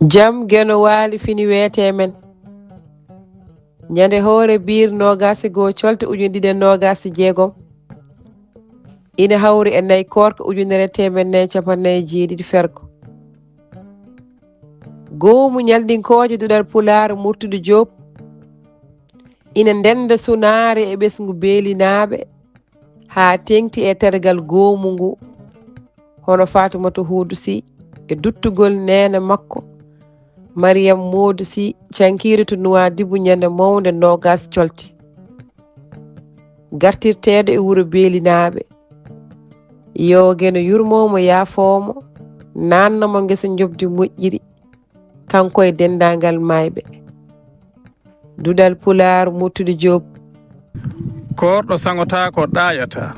Jam geno waali fini weete men. Nyande hoore biir nogasi go colte ujunɗiɗi nogasi jeegom. Ina hawri e nayi korka ujunere temen nayi capannayyi jeeɗiɗi ferko. Goomu ñaldinkoje duɗal Pulaar Murtude Diop. Ina ndenda sunaare e ɓesngu beelinaɓe ha tengti e tergal goomu ngu hono Fatumata Huudu Sy e duttugol nene makko Mariam Modou Sy cankiri to Nouadhibou ñande mawde nogas colti gartirteɗo e wuro beelinaɓe yo geno yurmomo yaafomo nannomo ngesa jobdi moƴƴiri kanko e dendagal mayɓe Dudal Pulaar Murtude Diop. Korɗo sangota ko ɗayata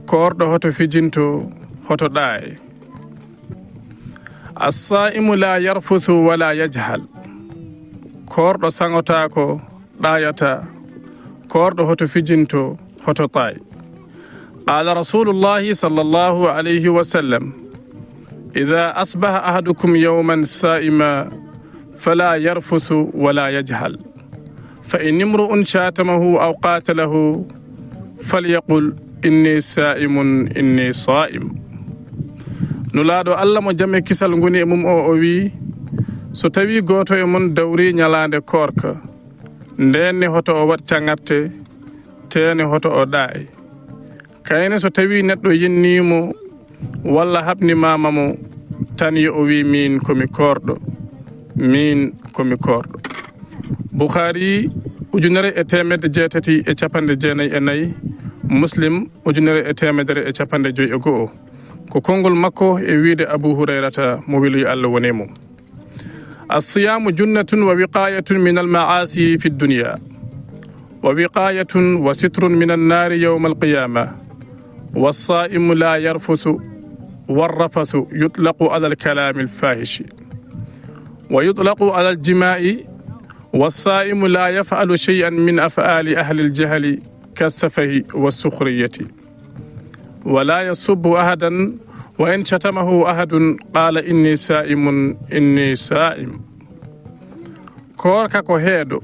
korɗo hoto fijinto hoto ɗaaye assaimu la yarfuthu wala yajhal korɗo sangota ko ɗayata korɗo hoto fijinto hoto ɗaaye qala rasulullahi sallallahu alayhi wa sallam idha asbaha ahadukum yawman saima fala yarfuthu wala yajhal فإن امرؤ شاتمه أو قاتله فليقل إني سائم إني صائم nulaaɗo Allah mo jamme kisal ngoni e mum o wi so tawi goto e mon dawri ñalaande korka ndenne hoto o wat cangarte tene hoto o ɗaayi kayne so tawi neɗɗo yennimo walla habnimama mo tan yo o wi min komi korɗo min komi korɗo Bukhari ujunere e temedde jeetati e capande jeenayi e nayi Muslim ujunere e temedere e capande joyi e go'o ko kongol makko e wiide Abu Hurayrata mo weli Allah woni mum as-siyamu junnatun wa wiqayatun min al-ma'asi fi ad-dunya wa wiqayatun wa sitrun min an-nari yawm al-qiyamah was-sa'imu la yarfuthu war-rafathu yutlaqu ala al-kalam al-fahish wa yutlaqu ala al-jima'i والصائم لا يفعل شيئا من أفعال أهل الجهل كالسفه والسخرية ولا يسب أحدا وإن شتمه أحد قال إني سائم إني سائم كوركا كو هيدو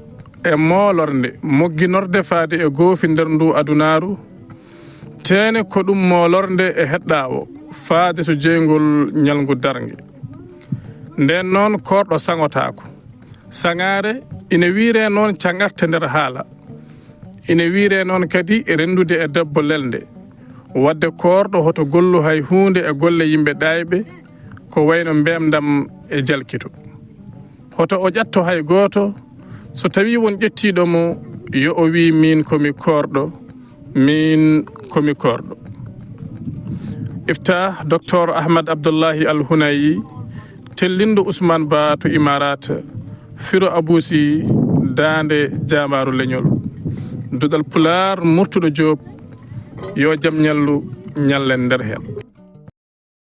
e molorde mogginorde faade e goofi nder ndu adunaru tene ko ɗum molorde e heɗɗawo faade to jeygol ñalngu darnge nden noon korɗo sangotako sangare ina wiire noon cangarte nder haala ina wiire noon kadi rendude e debbo lelde wadde korɗo hoto gollu hay hunde e golle yimɓe ɗayɓe ko wayno mbemdam e jalkito hoto o ƴatto hay goto so tawi won ƴettiɗo mo yo o wi min komi korɗo min komi korɗo ifta docteur Ahmad Abdullahi Al Hunayi tellindo Ousmane Ba to Imarat Firo Abousi Dande Jamaru Leñol Dudal Pulaar Murtude Diop yo jam ñallu ñallen nder hen